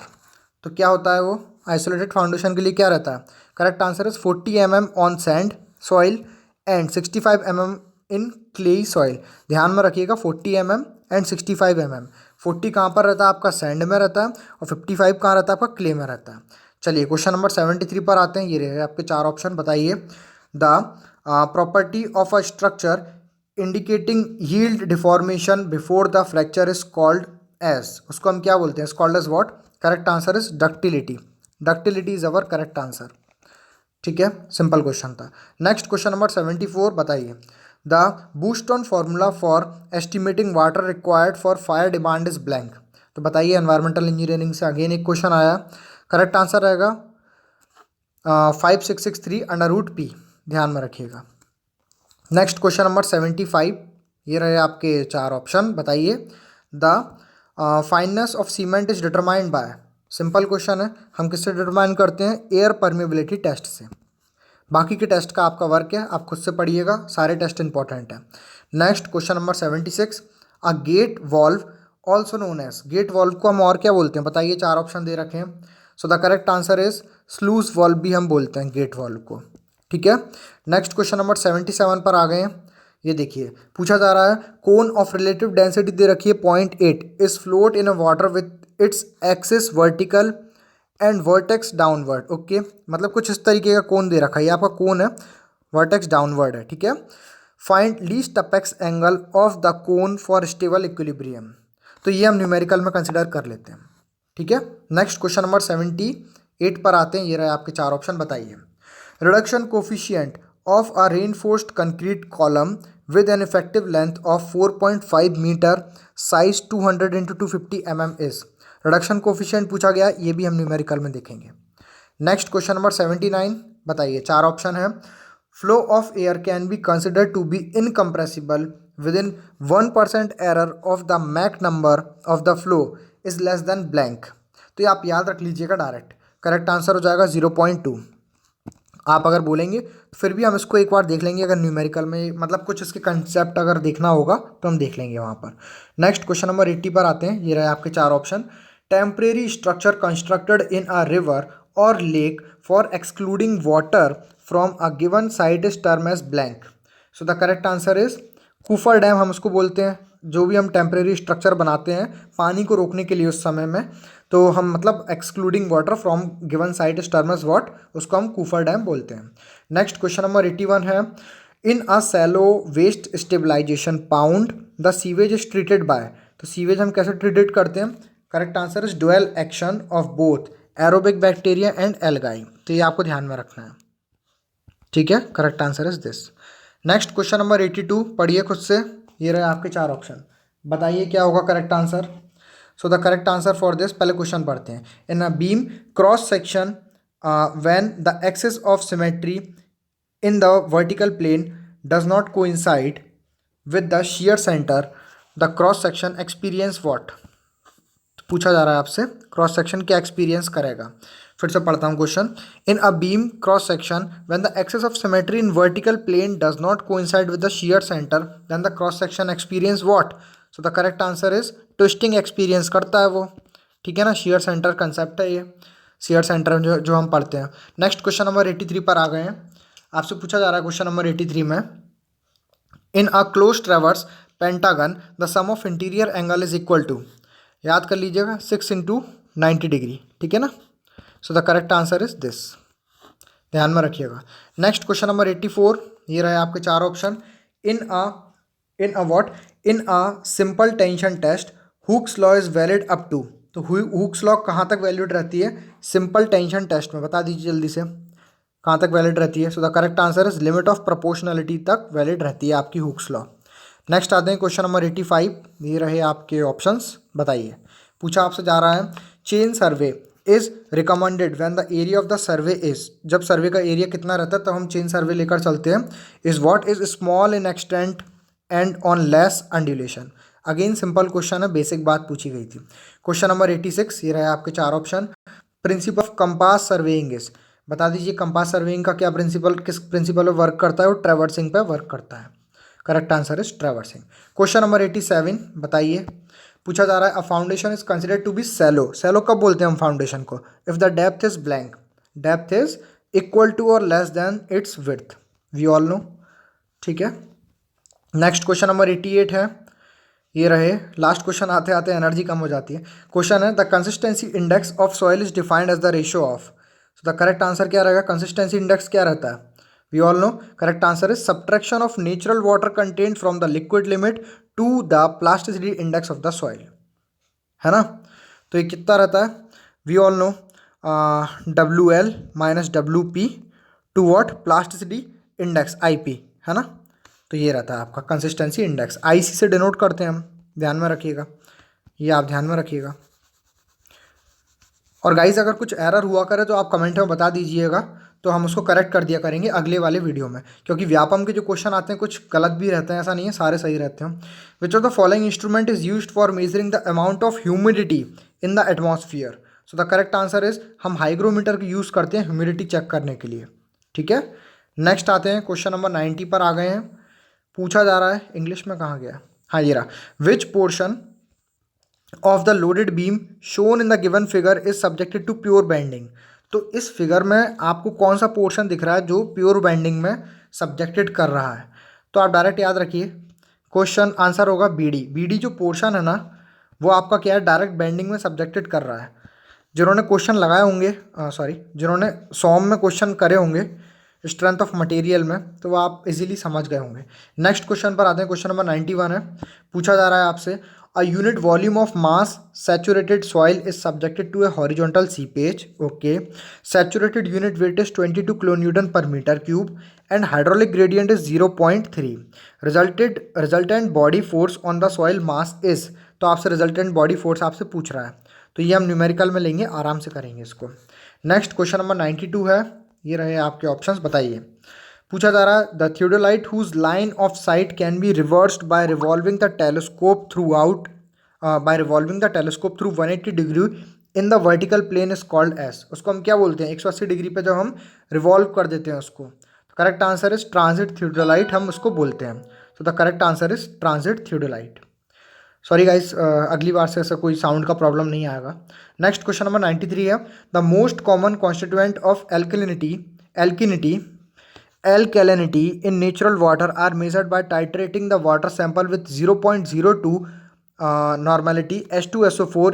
तो क्या होता है वो, आइसोलेटेड फाउंडेशन के लिए क्या रहता है? Correct answer is 40 mm on sand soil and 65 mm in clayey soil. ध्यान में रखिएगा, 40 mm एंड 65 mm। 40 कहाँ पर रहता है आपका, सैंड में रहता है, और 55 कहाँ रहता है आपका, क्ले में रहता है। चलिए क्वेश्चन नंबर 73 पर आते हैं। ये रहे आपके चार ऑप्शन, बताइए। The property of a structure indicating yield deformation before the fracture is called as, उसको हम क्या बोलते हैं, is called as what? Correct answer is ductility. Ductility is our correct answer. ठीक है, सिंपल क्वेश्चन था। नेक्स्ट क्वेश्चन नंबर 74, बताइए। The Boston formula for estimating water required for fire demand is blank. तो बताइए, एनवायरमेंटल इंजीनियरिंग से again एक question आया। Correct answer रहेगा 5663/√P। ध्यान में रखिएगा। नेक्स्ट क्वेश्चन नंबर 75, ये रहे आपके चार ऑप्शन, बताइए। The fineness of cement is determined by, simple question है, हम किससे डिटरमाइन करते हैं? एयर परमेबिलिटी टेस्ट से। बाकी के टेस्ट का आपका वर्क है, आप खुद से पढ़िएगा, सारे टेस्ट इंपॉर्टेंट हैं। Next question number 76, a gate valve also known as, gate valve को हम और क्या बोलते हैं, बताइए। चार ऑप्शन दे रखे हैं। So the correct answer is स्लूज valve भी हम बोलते हैं गेट वॉल्व को। ठीक है, नेक्स्ट क्वेश्चन नंबर 77 पर आ गए हैं। ये देखिए, पूछा जा रहा है, कोन ऑफ रिलेटिव डेंसिटी दे रखी है 0.8 is float in a water with its axis vertical and vertex downward. Okay, मतलब कुछ इस तरीके का कोन दे रखा है, ये आपका कोन है, वर्टेक्स डाउनवर्ड है। ठीक है, find least apex angle of the cone for stable equilibrium. तो ये हम न्यूमेरिकल में कंसिडर कर लेते हैं। ठीक है, नेक्स्ट क्वेश्चन नंबर 78 पर आते हैं। ये रहे आपके चार ऑप्शन, बताइए। Reduction coefficient of a reinforced concrete column with an effective length of 4.5 metre, size 200 × 250 mm is. Reduction coefficient पूछा गया, ये भी हम न्यूमेरिकल में देखेंगे। नेक्स्ट क्वेश्चन नंबर 79, बताइए। चार ऑप्शन है। Flow of air can be consider to be incompressible within 1% error of the Mach number of the flow is less than blank. तो ये आप याद रख लीजिएगा डायरेक्ट, करेक्ट आंसर हो जाएगा 0.2। आप अगर बोलेंगे तो फिर भी हम इसको एक बार देख लेंगे, अगर न्यूमेरिकल में मतलब कुछ इसके कंसेप्ट अगर देखना होगा तो हम देख लेंगे वहाँ पर। नेक्स्ट क्वेश्चन नंबर 80 पर आते हैं। ये रहे आपके चार option. Temporary structure constructed in a river or lake for excluding water from a given site is term as blank. So the correct answer is cofferdam, हम उसको बोलते हैं। जो भी हम टेम्परेरी स्ट्रक्चर बनाते हैं पानी को रोकने के लिए उस समय में, तो हम मतलब excluding water from given site is term as what, उसको हम कुफर डैम बोलते हैं। नेक्स्ट क्वेश्चन नंबर 81 है। In a shallow waste stabilization pond the sewage is treated by. तो सीवेज हम कैसे ट्रीटेड करते हैं? Correct answer is dual action of both aerobic bacteria and algae. तो ये आपको ध्यान में रखना है। ठीक है, correct answer is this. Next question number 82, पढ़िए खुद से। ये रहे आपके चार ऑप्शन, बताइए क्या होगा correct answer. So the correct answer for this, पहले क्वेश्चन पढ़ते हैं। In a beam cross section when the axis of symmetry in the vertical plane does not coincide with the shear centre the cross section experience what. पूछा जा रहा है आपसे, cross section क्या experience करेगा। फिर से पढ़ता हूँ question. In a beam cross section when the axis of symmetry in vertical plane does not coincide with the shear centre then the cross section experience what. So the correct answer is twisting experience करता है वो। ठीक है ना, shear centre concept है ये, shear centre जो हम पढ़ते हैं। नेक्स्ट क्वेश्चन नंबर 83 पर आ गए हैं। आपसे पूछा जा रहा है क्वेश्चन नंबर 83 में, in a close traverse pentagon the sum of interior angle is equal to, याद कर लीजिएगा 6 × 90 डिग्री। ठीक है ना, सो the correct answer is this, ध्यान में रखिएगा। नेक्स्ट क्वेश्चन नंबर 84, ये रहे आपके चार option. In a what, in a simple tension test Hooke's law is valid up to. तो हुक्स लॉ कहाँ तक वैलिड रहती है सिंपल टेंशन टेस्ट में, बता दीजिए जल्दी से, कहाँ तक वैलिड रहती है। So the correct answer is limit of proportionality तक वैलिड रहती है आपकी हुक्स लॉ। नेक्स्ट आते हैं क्वेश्चन नंबर 85, ये रहे आपके ऑप्शंस, बताइए। पूछा आपसे जा रहा है, chain survey is recommended when the area of the survey is, जब सर्वे का एरिया कितना रहता है तो हम चेन सर्वे लेकर चलते हैं, is what is small in extent and on less undulation. Again simple question है, बेसिक बात पूछी गई थी। क्वेश्चन नंबर 86, ये रहे आपके 4 option. Principle of compass surveying is, बता दीजिए कंपास सर्वेइंग का क्या प्रिंसिपल, किस प्रिंसिपल पर वर्क करता है, वो ट्रैवर्सिंग पे वर्क करता है। Correct answer is traversing. Question number 87 बताइए, पूछा जा रहा है a foundation is considered to be shallow. Shallow कब बोलते हैं हम फाउंडेशन को? If the depth is blank, depth is equal to और less than its width, we all know. ठीक है, नेक्स्ट क्वेश्चन नंबर 88 है, ये रहे लास्ट क्वेश्चन। आते आते एनर्जी कम हो जाती है। क्वेश्चन है the consistency index of soil is defined as the ratio of. So the correct answer क्या रहेगा? कंसिस्टेंसी इंडेक्स क्या रहता है? We all know, correct answer is subtraction of natural water content from the liquid limit to the plasticity index of the soil, है ना। तो ये कितना रहता है? We all know WL minus WP to what? Plasticity index IP, है ना। तो ये रहता है आपका कंसिस्टेंसी इंडेक्स, IC से डिनोट करते हैं हम, ध्यान में रखिएगा, ये आप ध्यान में रखिएगा। और गाइस अगर कुछ एरर हुआ करे तो आप कमेंट में बता दीजिएगा, तो हम उसको करेक्ट कर दिया करेंगे अगले वाले वीडियो में, क्योंकि व्यापम के जो क्वेश्चन आते हैं कुछ गलत भी रहते हैं, ऐसा नहीं है सारे सही रहते हैं। विच of the following instrument is used for measuring the amount of humidity in the atmosphere? So the correct answer is हम हाइग्रोमीटर का यूज़ करते हैं ह्यूमिडिटी चेक करने के लिए। ठीक है, नेक्स्ट आते हैं क्वेश्चन नंबर 90 पर आ गए हैं। पूछा जा रहा है, इंग्लिश में कहाँ गया, हाँ ये रहा, which portion of the loaded beam shown in the given figure is subjected to pure bending? तो इस फिगर में आपको कौन सा पोर्शन दिख रहा है जो प्योर बेंडिंग में सब्जेक्टेड कर रहा है? तो आप डायरेक्ट याद रखिए, क्वेश्चन आंसर होगा BD जो पोर्शन है ना, वो आपका क्या है, डायरेक्ट बेंडिंग में सब्जेक्टेड कर रहा है। जिन्होंने क्वेश्चन लगाए होंगे, जिन्होंने सॉम में क्वेश्चन करे होंगे स्ट्रेंथ ऑफ मटेरियल में, तो वो आप इजीली समझ गए होंगे। नेक्स्ट क्वेश्चन पर आते हैं, क्वेश्चन नंबर 91 है। पूछा जा रहा है आपसे a unit volume of mass saturated soil is subjected to a horizontal seepage. Okay, saturated unit weight is 22 kilonewton per metre cube and hydraulic gradient is 0.3। Resultant body force on the soil mass is, तो आपसे resultant body force आपसे पूछ रहा है, तो ये हम numerical में लेंगे, आराम से करेंगे इसको। नेक्स्ट क्वेश्चन नंबर 92 है, ये रहे आपके ऑप्शंस, बताइए। पूछा जा रहा है the theodolite whose line of sight can be reversed by revolving the telescope through 180 degree in the vertical plane is called as. उसको हम क्या बोलते हैं? 180 डिग्री पे जब हम रिवॉल्व कर देते हैं उसको, correct answer is transit theodolite, हम उसको बोलते हैं। So the correct answer is transit theodolite. Sorry guys, अगली बार से ऐसा कोई साउंड का प्रॉब्लम नहीं आएगा। नेक्स्ट क्वेश्चन नंबर 93 है, the most common constituent of alkalinity in natural water are measured by titrating the water sample with 0.02 normality H2SO4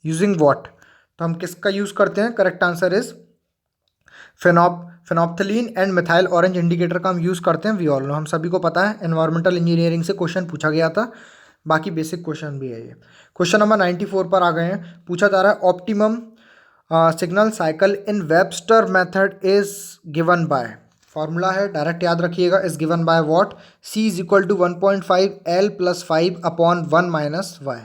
using what? तो हम किसका यूज़ करते हैं? Correct answer is phenolphthalein and methyl orange indicator का हम use करते हैं, we all know, हम सभी को पता है, एनवायरमेंटल इंजीनियरिंग से क्वेश्चन पूछा गया था, बाकी बेसिक क्वेश्चन भी है ये। क्वेश्चन नंबर 94 पर आ गए हैं। पूछा जा रहा है optimum signal cycle in Webster method is given by, formula है डायरेक्ट याद रखिएगा, is given by what? C is equal to 1.5 L + 5 upon 1 minus Y।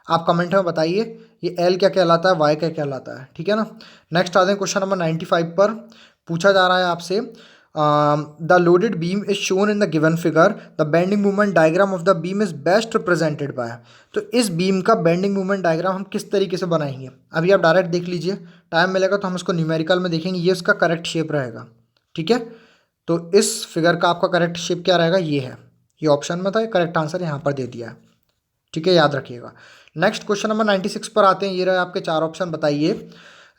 आप कमेंट में बताइए ये L क्या कहलाता है, Y क्या कहलाता है, ठीक है ना। नेक्स्ट आते हैं क्वेश्चन नंबर 95 पर। पूछा जा रहा है आपसे the loaded beam is shown in the given figure, the bending movement diagram of the beam is best represented by. तो इस बीम का बेंडिंग मूवमेंट डायग्राम हम किस तरीके से बनाएंगे? अभी आप डायरेक्ट देख लीजिए, टाइम मिलेगा तो हम इसको न्यूमेरिकल में देखेंगे, ये उसका करेक्ट शेप रहेगा। ठीक है, तो इस फिगर का आपका करेक्ट शेप क्या रहेगा? ये है, ये ऑप्शन में था, करेक्ट आंसर यहाँ पर दे दिया है। ठीक है, याद रखिएगा। नेक्स्ट क्वेश्चन नंबर 96 पर आते हैं, ये रहे आपके 4 ऑप्शन, बताइए।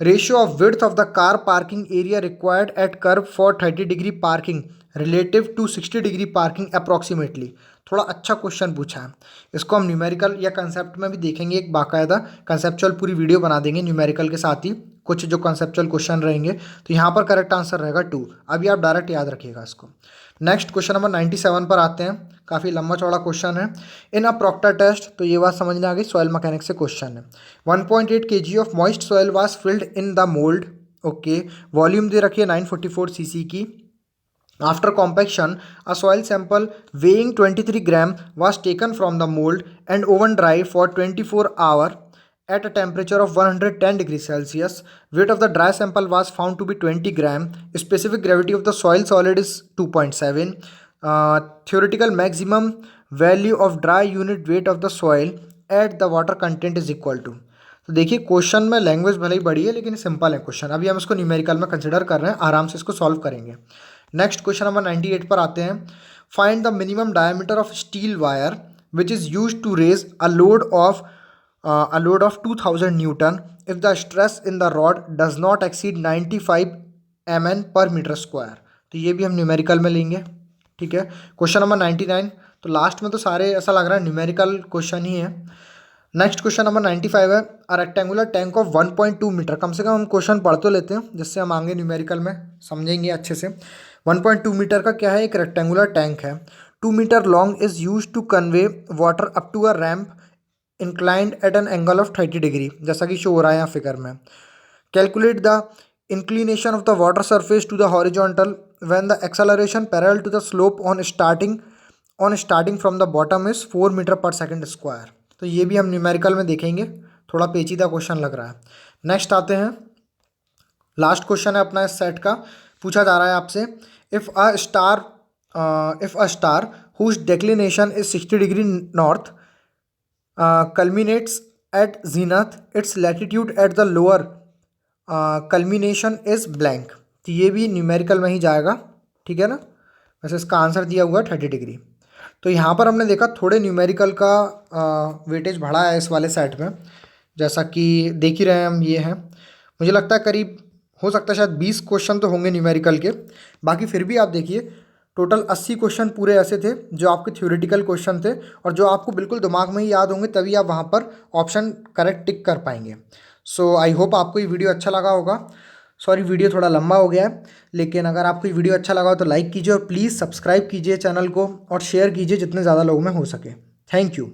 Ratio of width of the car parking area required at curve for 30 degree parking relative to 60 degree parking approximately. थोड़ा अच्छा क्वेश्चन पूछा है, इसको हम न्यूमेरिकल या कंसेप्ट में भी देखेंगे, एक बाकायदा कंसेप्चुअल पूरी वीडियो बना देंगे न्यूमेरिकल के साथ ही, कुछ जो कंसेप्चुअल क्वेश्चन रहेंगे। तो यहाँ पर करेक्ट आंसर रहेगा 2। अभी आप डायरेक्ट याद रखिएगा इसको। नेक्स्ट क्वेश्चन नंबर 97 पर आते हैं, काफ़ी लंबा चौड़ा क्वेश्चन है। इन अ प्रॉक्टर टेस्ट, तो ये बात समझने आ गई, सॉइल मैकेनिक्स से क्वेश्चन है। 1.8 kg of moist soil was filled in the mould. Okay, volume दे रखी है 944 cc की। After compaction a soil sample weighing 23 gram was taken from the mold and oven dry for 24 hour at a temperature of 110 degrees Celsius. Weight of the dry sample was found to be 20 gram. Specific gravity of the soil solid is 2.7. Theoretical maximum value of dry unit weight of the soil at the water content is equal to. तो देखिए question में language भले ही बड़ी है लेकिन simple है question. अभी हम इसको न्यूमेरिकल में कंसिडर कर रहे हैं, आराम से इसको सॉल्व करेंगे। नेक्स्ट क्वेश्चन नंबर 98 पर आते हैं। Find the minimum diameter of steel wire which is use to raise a load of 2000 Newton if the stress in the rod does not exceed 95 mn per meter square। तो ये भी हम numerical में लेंगे, ठीक है। क्वेश्चन नंबर 99, तो last में तो सारे ऐसा लग रहा है न्यूमेरिकल क्वेश्चन ही है। नेक्स्ट क्वेश्चन नंबर 95 है। A rectangular tank of 1.2 metre, कम से कम हम क्वेश्चन पढ़ तो लेते हैं जिससे हम आगे न्यूमेरिकल में समझेंगे अच्छे से। 1.2 मीटर का क्या है, एक रेक्टेंगुलर टैंक है। 2 metre long is use to convey water up to a ramp inclined at an angle of 30 degree, जैसा कि शो हो रहा है यहाँ फिगर में। Calculate the inclination of the water surface to the horizontal when the acceleration parallel to the slope on starting from the bottom is 4 metre per second square. तो ये भी हम न्यूमेरिकल में देखेंगे, थोड़ा पेचीदा क्वेश्चन लग रहा है। नेक्स्ट आते हैं, लास्ट क्वेश्चन है अपना इस सेट का। पूछा जा रहा है आपसे, if a star whose declination is 60 degree north culminates at zenith, its latitude at the lower culmination is blank। तो ये भी न्यूमेरिकल में ही जाएगा, ठीक है ना। वैसे इसका आंसर दिया हुआ है 30 डिग्री। तो यहाँ पर हमने देखा थोड़े न्यूमेरिकल का वेटेज बढ़ा है इस वाले सेट में, जैसा कि देख ही रहे हैं हम। ये हैं, मुझे लगता है करीब हो सकता है शायद 20 क्वेश्चन तो होंगे न्यूमेरिकल के। बाकी फिर भी आप देखिए टोटल 80 क्वेश्चन पूरे ऐसे थे जो आपके थ्योरेटिकल क्वेश्चन थे और जो आपको बिल्कुल दिमाग में ही याद होंगे, तभी आप वहाँ पर ऑप्शन करेक्ट टिक कर पाएंगे। सो आई होप आपको ये वीडियो अच्छा लगा होगा। सॉरी वीडियो थोड़ा लंबा हो गया है, लेकिन अगर आपको ये वीडियो अच्छा लगा हो तो लाइक कीजिए और प्लीज़ सब्सक्राइब कीजिए चैनल को और शेयर कीजिए जितने ज़्यादा लोगों में हो सके। Thank you.